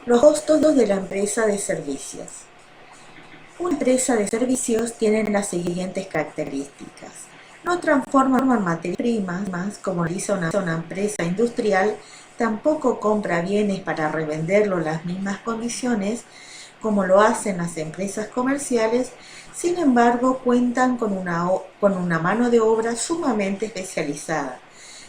Los costos de la empresa de servicios. Una empresa de servicios tiene las siguientes características. No transforman materias primas como lo hizo una empresa industrial, tampoco compra bienes para revenderlo en las mismas condiciones como lo hacen las empresas comerciales. Sin embargo, cuentan con una mano de obra sumamente especializada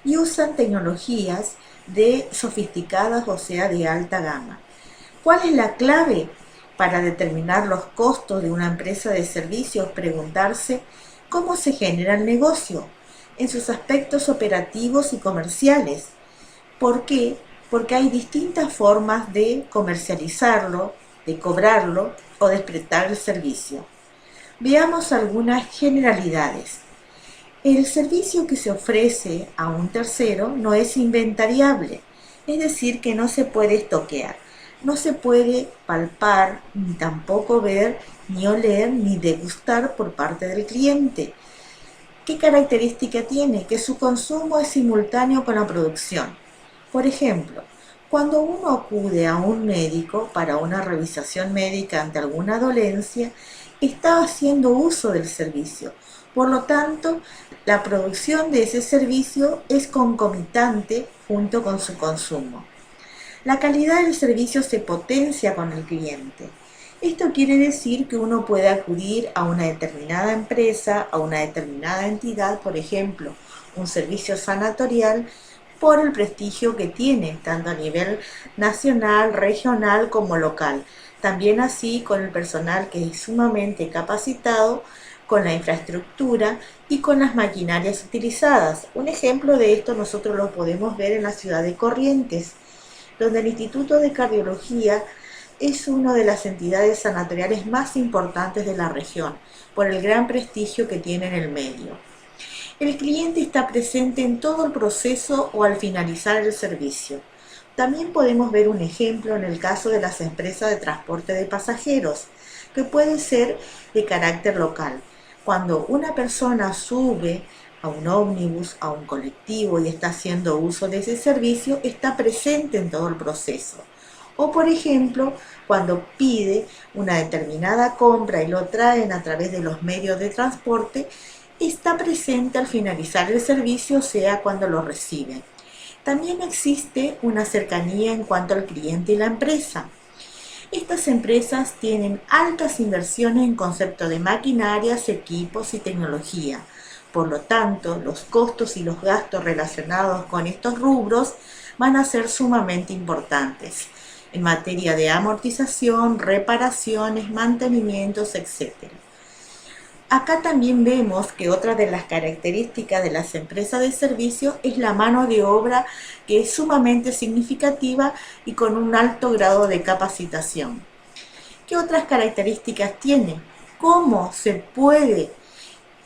y usan tecnologías sofisticadas, o sea, de alta gama. ¿Cuál es la clave para determinar los costos de una empresa de servicios? Preguntarse cómo se genera el negocio en sus aspectos operativos y comerciales. ¿Por qué? Porque hay distintas formas de comercializarlo, de cobrarlo o de prestar el servicio. Veamos algunas generalidades. El servicio que se ofrece a un tercero no es inventariable, es decir, que no se puede estoquear, no se puede palpar, ni tampoco ver, ni oler, ni degustar por parte del cliente. ¿Qué característica tiene? Que su consumo es simultáneo con la producción. Por ejemplo, cuando uno acude a un médico para una revisación médica ante alguna dolencia, está haciendo uso del servicio. Por lo tanto, la producción de ese servicio es concomitante junto con su consumo. La calidad del servicio se potencia con el cliente. Esto quiere decir que uno puede acudir a una determinada empresa, a una determinada entidad, por ejemplo, un servicio sanatorial, por el prestigio que tiene, tanto a nivel nacional, regional como local. También así con el personal que es sumamente capacitado, con la infraestructura y con las maquinarias utilizadas. Un ejemplo de esto nosotros lo podemos ver en la ciudad de Corrientes, donde el Instituto de Cardiología es una de las entidades sanatoriales más importantes de la región, por el gran prestigio que tiene en el medio. El cliente está presente en todo el proceso o al finalizar el servicio. También podemos ver un ejemplo en el caso de las empresas de transporte de pasajeros, que puede ser de carácter local. Cuando una persona sube a un ómnibus, a un colectivo y está haciendo uso de ese servicio, está presente en todo el proceso. O por ejemplo, cuando pide una determinada compra y lo traen a través de los medios de transporte, está presente al finalizar el servicio, sea cuando lo reciben. También existe una cercanía en cuanto al cliente y la empresa. Estas empresas tienen altas inversiones en concepto de maquinarias, equipos y tecnología. Por lo tanto, los costos y los gastos relacionados con estos rubros van a ser sumamente importantes en materia de amortización, reparaciones, mantenimientos, etc. Acá también vemos que otra de las características de las empresas de servicios es la mano de obra, que es sumamente significativa y con un alto grado de capacitación. ¿Qué otras características tiene? ¿Cómo se puede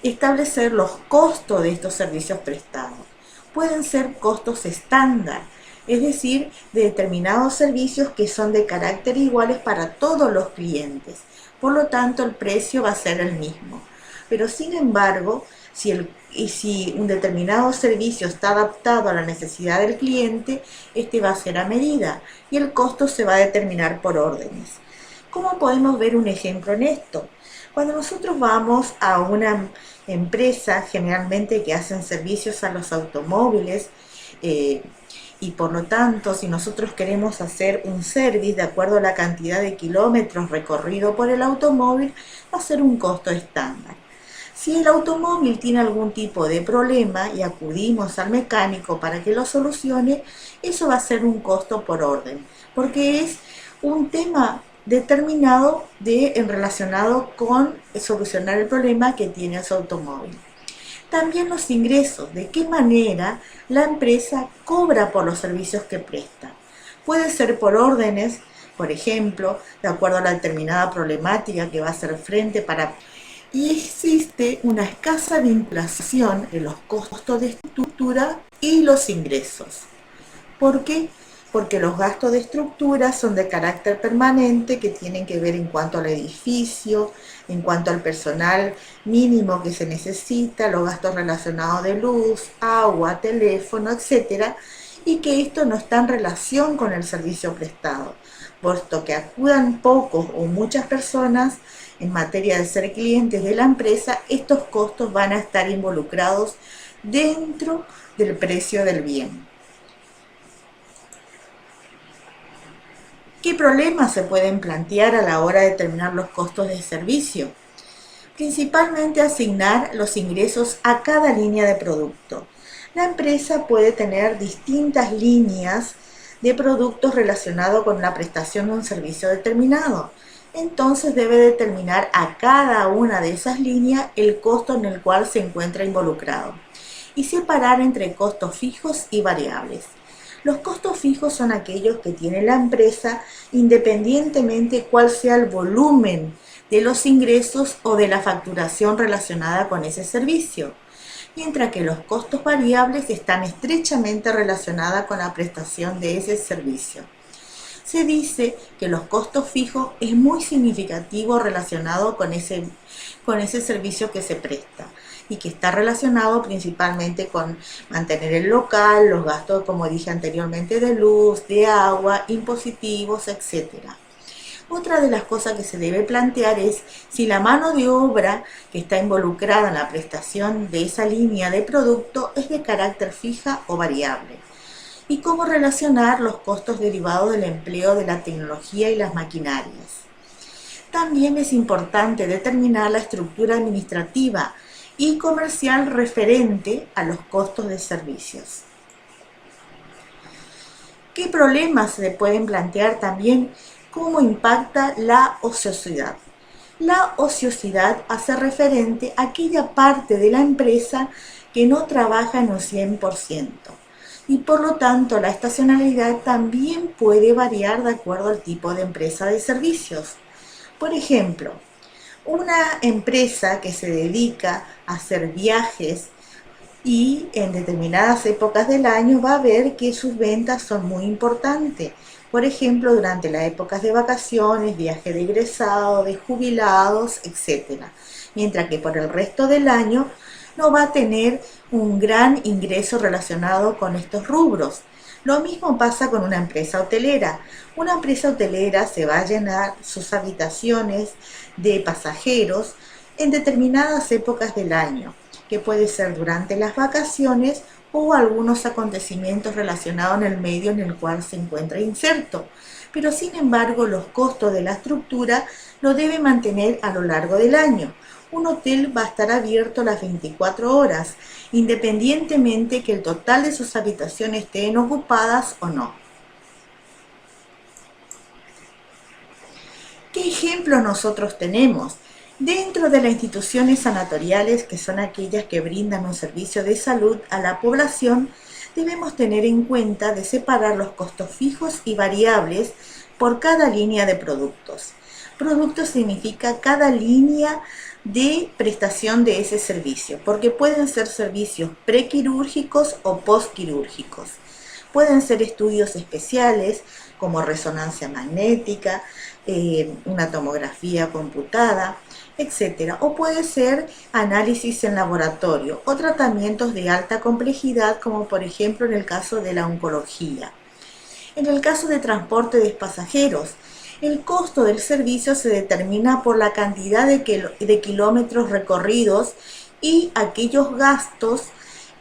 establecer los costos de estos servicios prestados? Pueden ser costos estándar, es decir, de determinados servicios que son de carácter iguales para todos los clientes. Por lo tanto, el precio va a ser el mismo. Pero sin embargo, si un determinado servicio está adaptado a la necesidad del cliente, este va a ser a medida y el costo se va a determinar por órdenes. ¿Cómo podemos ver un ejemplo en esto? Cuando nosotros vamos a una empresa, generalmente que hacen servicios a los automóviles, y por lo tanto, si nosotros queremos hacer un service de acuerdo a la cantidad de kilómetros recorrido por el automóvil, va a ser un costo estándar. Si el automóvil tiene algún tipo de problema y acudimos al mecánico para que lo solucione, eso va a ser un costo por orden, porque es un tema determinado relacionado con solucionar el problema que tiene su automóvil. También los ingresos, de qué manera la empresa cobra por los servicios que presta. Puede ser por órdenes, por ejemplo, de acuerdo a la determinada problemática que va a hacer frente para... Y existe una escasa vinculación entre los costos de estructura y los ingresos. ¿Por qué? Porque los gastos de estructura son de carácter permanente, que tienen que ver en cuanto al edificio, en cuanto al personal mínimo que se necesita, los gastos relacionados de luz, agua, teléfono, etc. y que esto no está en relación con el servicio prestado, puesto que acudan pocos o muchas personas en materia de ser clientes de la empresa, estos costos van a estar involucrados dentro del precio del bien. ¿Qué problemas se pueden plantear a la hora de determinar los costos de servicio? Principalmente asignar los ingresos a cada línea de producto. La empresa puede tener distintas líneas de productos relacionados con la prestación de un servicio determinado. Entonces debe determinar a cada una de esas líneas el costo en el cual se encuentra involucrado y separar entre costos fijos y variables. Los costos fijos son aquellos que tiene la empresa independientemente cuál sea el volumen de los ingresos o de la facturación relacionada con ese servicio, mientras que los costos variables están estrechamente relacionados con la prestación de ese servicio. Se dice que los costos fijos es muy significativo relacionado con ese servicio que se presta y que está relacionado principalmente con mantener el local, los gastos, como dije anteriormente, de luz, de agua, impositivos, etc. Otra de las cosas que se debe plantear es si la mano de obra que está involucrada en la prestación de esa línea de producto es de carácter fija o variable, y cómo relacionar los costos derivados del empleo de la tecnología y las maquinarias. También es importante determinar la estructura administrativa y comercial referente a los costos de servicios. ¿Qué problemas se pueden plantear también? ¿Cómo impacta la ociosidad? La ociosidad hace referente a aquella parte de la empresa que no trabaja en un 100%. Y por lo tanto la estacionalidad también puede variar de acuerdo al tipo de empresa de servicios. Por ejemplo, una empresa que se dedica a hacer viajes y en determinadas épocas del año va a ver que sus ventas son muy importantes. Por ejemplo, durante las épocas de vacaciones, viaje de egresados, de jubilados, etc. Mientras que por el resto del año no va a tener un gran ingreso relacionado con estos rubros. Lo mismo pasa con una empresa hotelera. Una empresa hotelera se va a llenar sus habitaciones de pasajeros en determinadas épocas del año, que puede ser durante las vacaciones o algunos acontecimientos relacionados en el medio en el cual se encuentra inserto. Pero sin embargo, los costos de la estructura lo debe mantener a lo largo del año. Un hotel va a estar abierto las 24 horas, independientemente que el total de sus habitaciones estén ocupadas o no. ¿Qué ejemplos nosotros tenemos? Dentro de las instituciones sanatoriales, que son aquellas que brindan un servicio de salud a la población, debemos tener en cuenta de separar los costos fijos y variables por cada línea de productos. Producto significa cada línea de prestación de ese servicio, porque pueden ser servicios prequirúrgicos o postquirúrgicos. Pueden ser estudios especiales como resonancia magnética, una tomografía computada, etc. O puede ser análisis en laboratorio o tratamientos de alta complejidad, como por ejemplo en el caso de la oncología. En el caso de transporte de pasajeros, el costo del servicio se determina por la cantidad de kilómetros recorridos y aquellos gastos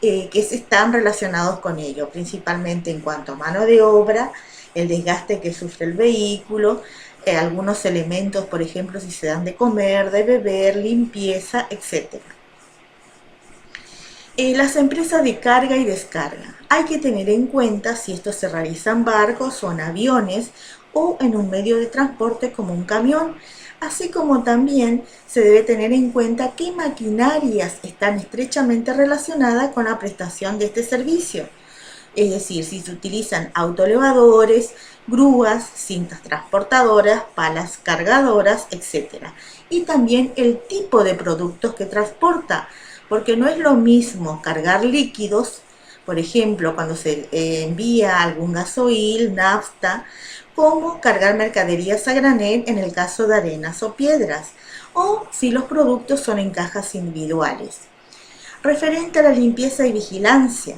que están relacionados con ello, principalmente en cuanto a mano de obra, el desgaste que sufre el vehículo, algunos elementos, por ejemplo, si se dan de comer, de beber, limpieza, etc. Las empresas de carga y descarga. Hay que tener en cuenta si esto se realiza en barcos o en aviones o en un medio de transporte como un camión, así como también se debe tener en cuenta qué maquinarias están estrechamente relacionadas con la prestación de este servicio. Es decir, si se utilizan autoelevadores, grúas, cintas transportadoras, palas cargadoras, etc. Y también el tipo de productos que transporta, porque no es lo mismo cargar líquidos, por ejemplo, cuando se envía algún gasoil, nafta, como cargar mercaderías a granel en el caso de arenas o piedras, o si los productos son en cajas individuales. Referente a la limpieza y vigilancia,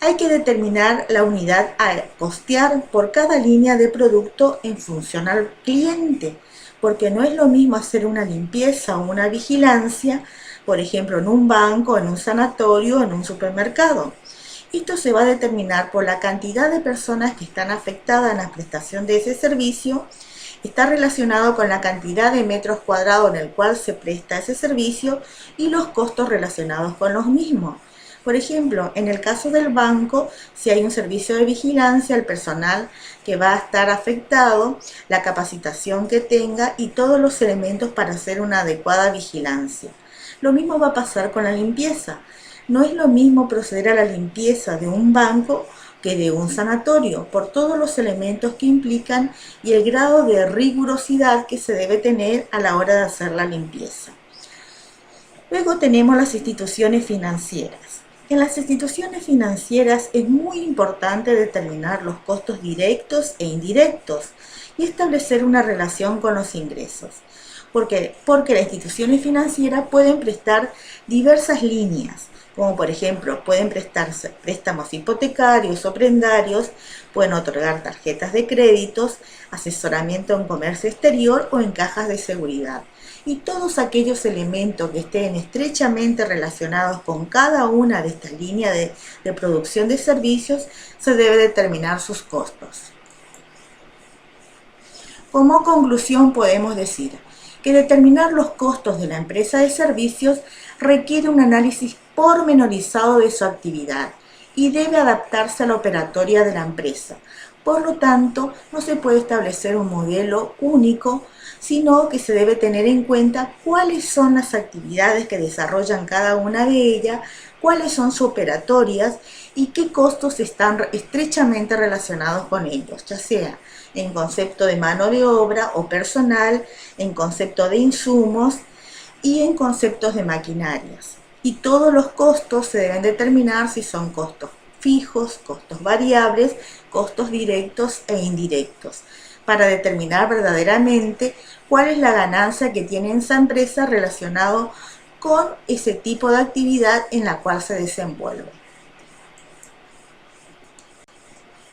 Hay que determinar la unidad a costear por cada línea de producto en función al cliente, porque no es lo mismo hacer una limpieza o una vigilancia, por ejemplo, en un banco, en un sanatorio o en un supermercado. Esto se va a determinar por la cantidad de personas que están afectadas en la prestación de ese servicio. Está relacionado con la cantidad de metros cuadrados en el cual se presta ese servicio y los costos relacionados con los mismos. Por ejemplo, en el caso del banco, si hay un servicio de vigilancia, el personal que va a estar afectado, la capacitación que tenga y todos los elementos para hacer una adecuada vigilancia. Lo mismo va a pasar con la limpieza. No es lo mismo proceder a la limpieza de un banco que de un sanatorio, por todos los elementos que implican y el grado de rigurosidad que se debe tener a la hora de hacer la limpieza. Luego tenemos las instituciones financieras. En las instituciones financieras es muy importante determinar los costos directos e indirectos y establecer una relación con los ingresos. Porque las instituciones financieras pueden prestar diversas líneas, como por ejemplo pueden prestarse préstamos hipotecarios o prendarios, pueden otorgar tarjetas de créditos, asesoramiento en comercio exterior o en cajas de seguridad. Y todos aquellos elementos que estén estrechamente relacionados con cada una de estas líneas de producción de servicios, se debe determinar sus costos. Como conclusión podemos decir que determinar los costos de la empresa de servicios requiere un análisis pormenorizado de su actividad y debe adaptarse a la operatoria de la empresa. Por lo tanto, no se puede establecer un modelo único, sino que se debe tener en cuenta cuáles son las actividades que desarrollan cada una de ellas, cuáles son sus operatorias y qué costos están estrechamente relacionados con ellos, ya sea en concepto de mano de obra o personal, en concepto de insumos y en conceptos de maquinarias. Y todos los costos se deben determinar si son costos fijos, costos variables, costos directos e indirectos, para determinar verdaderamente cuál es la ganancia que tiene esa empresa relacionado con ese tipo de actividad en la cual se desenvuelve.